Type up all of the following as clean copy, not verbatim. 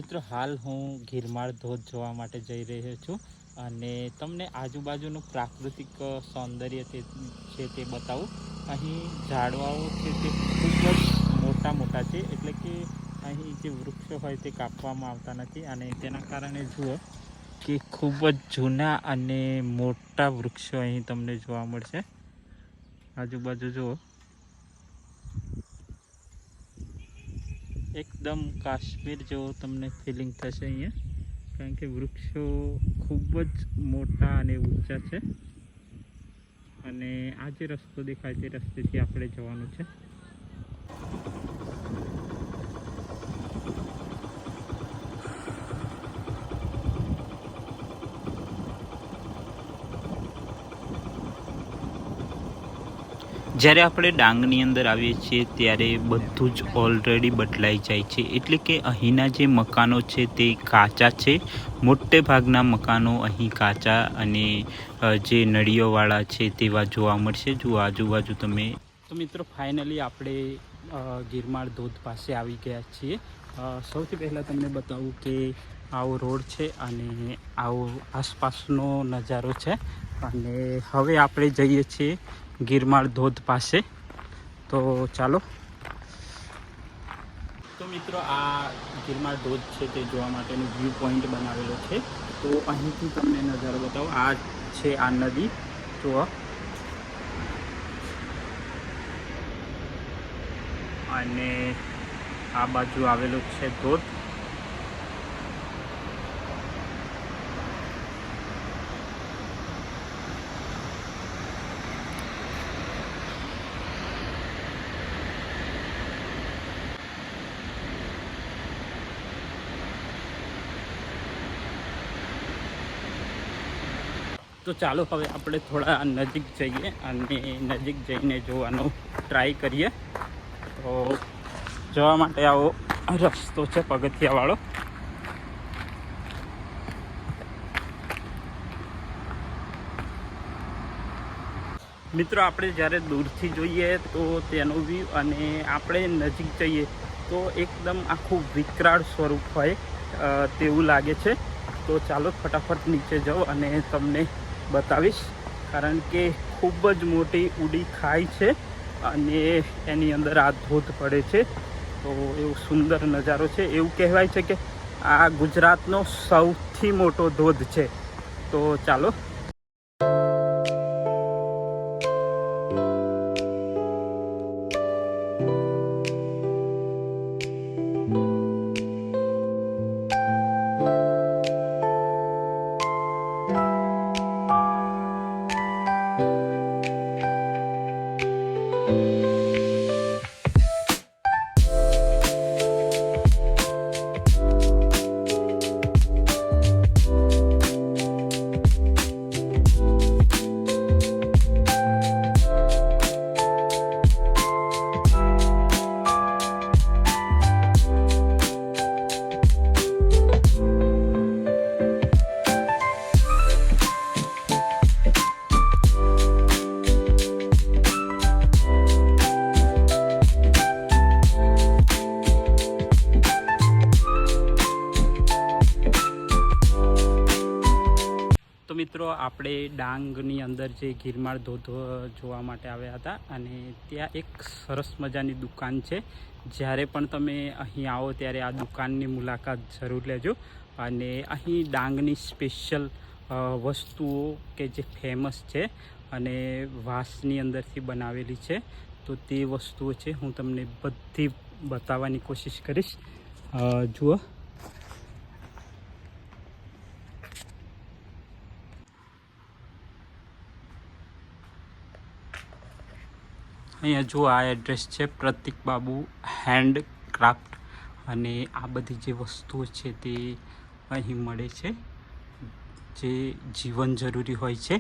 મિત્રો હાલ હું ગિરમાળ ધોધ જોવા માટે જઈ રહ્યો છું અને તમને આજુબાજુનું પ્રાકૃતિક સૌંદર્ય છે તે બતાવું. અહીં ઝાડવાઓ છે તે ખૂબ જ મોટા મોટા છે, એટલે કે અહીં જે વૃક્ષો હોય તે કાપવામાં આવતા નથી અને તેના કારણે જુઓ કે ખૂબ જ જૂના અને મોટા વૃક્ષો અહીં તમને જોવા મળશે. આજુબાજુ જુઓ, એકદમ કાશ્મીર જેવો તમને ફિલિંગ થશે અહીંયા, કારણ કે વૃક્ષો ખૂબ જ મોટા અને ઊંચા છે. અને આ જે રસ્તો દેખાય તે રસ્તેથી આપણે જવાનું છે. જ્યારે આપણે ડાંગની અંદર આવીએ છીએ ત્યારે બધું જ ઓલરેડી બદલાઈ જાય છે, એટલે કે અહીંના જે મકાનો છે તે કાચા છે. મોટે ભાગના મકાનો અહીં કાચા અને જે નળીઓવાળા છે તેવા જોવા મળશે. જો આજુબાજુ તમે તો મિત્રો ફાઇનલી આપણે ગિરમાળ ધોધ પાસે આવી ગયા છીએ. સૌથી પહેલાં તમને બતાવું કે આવો રોડ છે અને આવો આસપાસનો નજારો છે. અને હવે આપણે જઈએ છીએ ગિરમાળ ધોધ પાસે. તો ચાલો. તો મિત્રો આ ગિરમાળ ધોધ છે તે જોવા માટેનું વ્યૂ પોઈન્ટ બનાવેલો છે. તો અહીંથી તમને નજારો બતાવો. આ છે આ નદી જુઓ, અને આ બાજુ આવેલો છે ધોધ. તો ચાલો હવે આપણે થોડા નજીક જઈએ અને નજીક જઈને જોવાનો ટ્રાય કરીએ. તો જવા માટે આવો રસ્તો છે પગથિયાવાળો. મિત્રો આપણે જ્યારે દૂરથી જોઈએ તો તેનો વ્યૂ અને આપણે નજીક જઈએ તો એકદમ આખું વિકરાળ સ્વરૂપ હોય તેવું લાગે છે. તો ચાલો ફટાફટ નીચે જાઓ અને તમને બતાવીશ, કારણ કે ખૂબ જ મોટી ઊંડી ખાઈ છે અને એની અંદર આ ધોધ પડે છે. તો એવું સુંદર નજારો છે. એવું કહેવાય છે કે આ ગુજરાતનો સૌથી મોટો ધોધ છે. તો ચાલો. તો મિત્રો આપણે ડાંગની અંદર જે ગિરમાળ ધોધ જોવા માટે આવ્યા હતા અને ત્યાં એક સરસ મજાની દુકાન છે. જ્યારે પણ તમે અહીં આવો ત્યારે આ દુકાનની મુલાકાત જરૂર લેજો. અને અહીં ડાંગની સ્પેશિયલ વસ્તુઓ કે જે ફેમસ છે અને વાંસની અંદરથી બનાવેલી છે, તો તે વસ્તુઓ છે હું તમને બધી બતાવવાની કોશિશ કરીશ. જુઓ, અહીંયા જો આ એડ્રેસ છે પ્રતિક બાબુ હેન્ડ ક્રાફ્ટ, અને આ બધી જે વસ્તુઓ છે તે અહીં મળે છે જે જીવન જરૂરી હોય છે.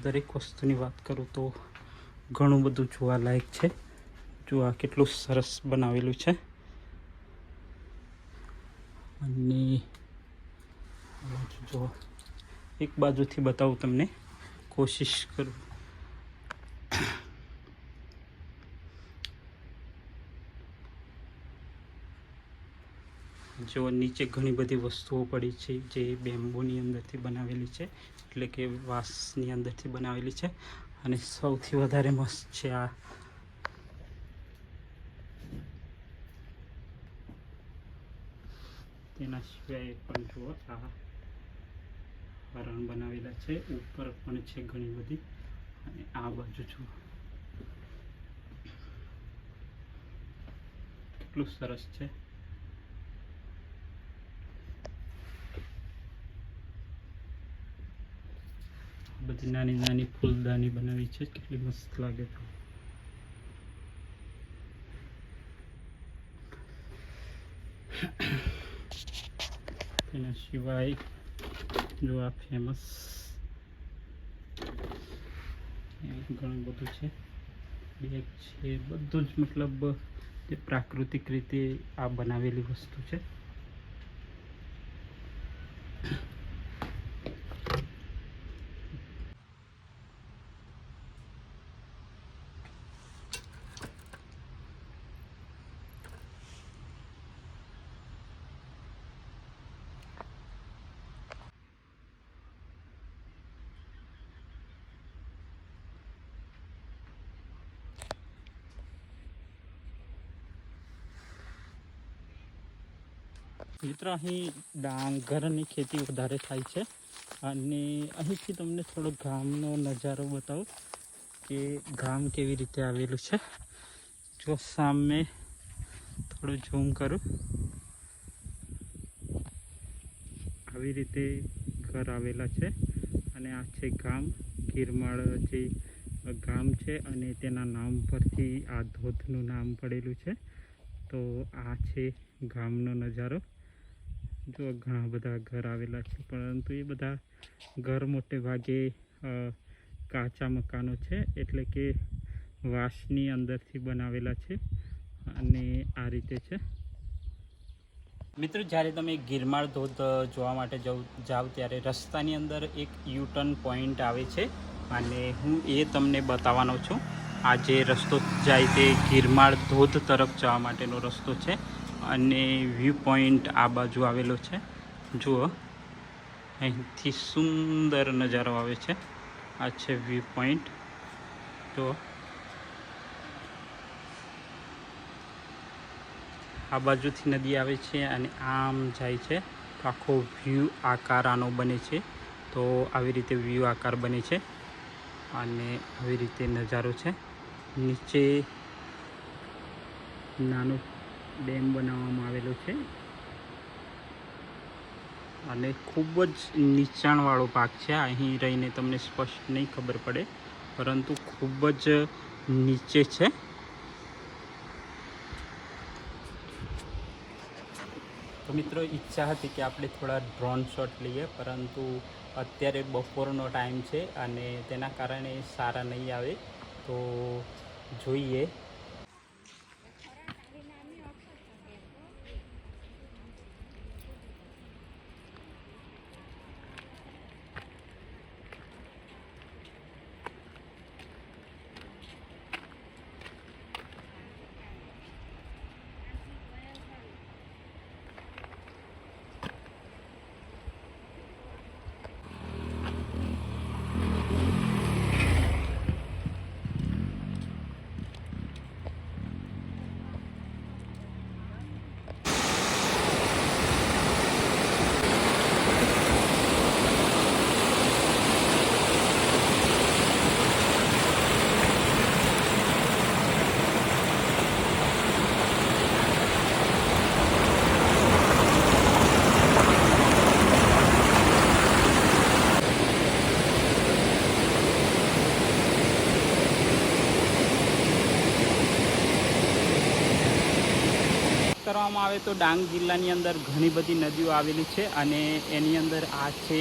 દરેક વસ્તુની વાત કરું તો ઘણું બધું જોવાલાયક છે. જો આ કેટલું સરસ બનાવેલું છે. અને જો એક બાજુથી બતાવું તમને, કોશિશ કરું. જો નીચે ઘણી બધી વસ્તુઓ પડી છે જે બેમ્બોની અંદરથી બનાવેલી છે, એટલે કે વાંસની અંદરથી બનાવેલી છે. અને સૌથી વધારે મસ્ત છે આ તેના સિવાય પણ જુઓ આ હરણ બનાવેલા છે, ઉપર પણ છે ઘણી બધી. અને આ બાજુ જુઓ કેટલું સરસ છે. બધી નાની નાની ફૂલદાની બનાવી છે, કેટલી મસ્ત લાગે છે. તેના સિવાય જો આ ફેમસ ઘણું બધું છે, બેગ છે, બધું જ મતલબ જે પ્રાકૃતિક રીતે આ બનાવેલી વસ્તુ છે. મિત્રો અહીં ડાંગરની ખેતી વધારે થાય છે. અને અહીંથી તમને થોડો ગામનો નજારો બતાવું કે ગામ કેવી રીતે આવેલું છે. જો સામે થોડું ઝૂમ કરું, આવી રીતે ઘર આવેલા છે. અને આ છે ગામ ગિરમાળ જે ગામ છે, અને તેના નામ પરથી આ ધોધનું નામ પડેલું છે. તો આ છે ગામનો નજારો. જો ઘણા બધા ઘર આવેલા છે, પરંતુ એ બધા ઘર મોટે ભાગે કાચા મકાનો છે, એટલે કે વાંસની અંદરથી બનાવેલા છે. અને આ રીતે છે. મિત્રો, જ્યારે તમે ગિરમાળ ધોધ જોવા માટે જાઓ ત્યારે રસ્તાની અંદર એક યુટર્ન પોઈન્ટ આવે છે, અને હું એ તમને બતાવવાનો છું. આ જે રસ્તો જાય તે ગિરમાળ ધોધ તરફ જવા માટેનો રસ્તો છે. અને વ્યૂ પોઈન્ટ આ બાજુ આવેલો છે. જુઓ, અહીંથી સુંદર નજારો આવે છે. આ છે વ્યૂ પોઈન્ટ. તો આ બાજુથી નદી આવે છે અને આમ જાય છે. તો આખો વ્યૂ આકાર આનો બને છે. તો આવી રીતે વ્યૂ આકાર બને છે, અને આવી રીતે નજારો છે. નીચે નાનો ડેમ બનાવવામાં આવેલો છે, અને ખૂબ જ નીચાણવાળો ભાગ છે. અહીં રહીને તમને સ્પષ્ટ નહીં ખબર પડે, પરંતુ ખૂબ જ નીચે છે. તો મિત્રો, ઈચ્છા હતી કે આપણે થોડા ડ્રોન શોટ લઈએ, પરંતુ અત્યારે બપોરનો ટાઈમ છે અને તેના કારણે સારા નહીં આવે. તો જોઈએ. કરવામાં આવે તો ડાંગ જિલ્લાની અંદર ઘણી બધી નદીઓ આવેલી છે અને એની અંદર આ છે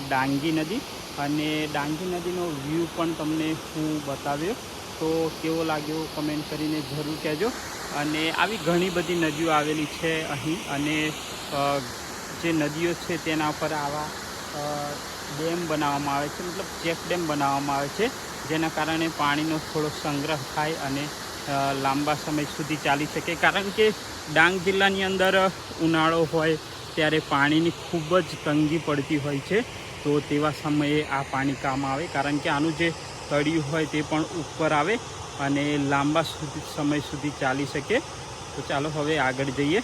ડાંગી નદી અને ડાંગી નદીનો વ્યૂ પણ તમને હું બતાવ્યો તો કેવો લાગ્યો કમેન્ટ કરીને જરૂર કહેજો. અને આવી ઘણી બધી નદીઓ આવેલી છે અહીં અને જે નદીઓ છે તેના પર આવા ડેમ બનાવવામાં આવે છે, મતલબ ચેક ડેમ બનાવવામાં આવે છે જેના કારણે પાણીનો થોડો સંગ્રહ થાય અને લાંબા સમય સુધી ચાલી શકે. કારણ કે ડાંગ જિલ્લાની અંદર ઉનાળો હોય ત્યારે પાણીની ખૂબ જ તંગી પડતી હોય છે, તો તેવા સમયે આ પાણી કામ આવે કારણ કે આનું જે તળિયું હોય તે પણ ઉપર આવે અને લાંબા સમય સુધી ચાલી શકે. તો ચાલો હવે આગળ જઈએ.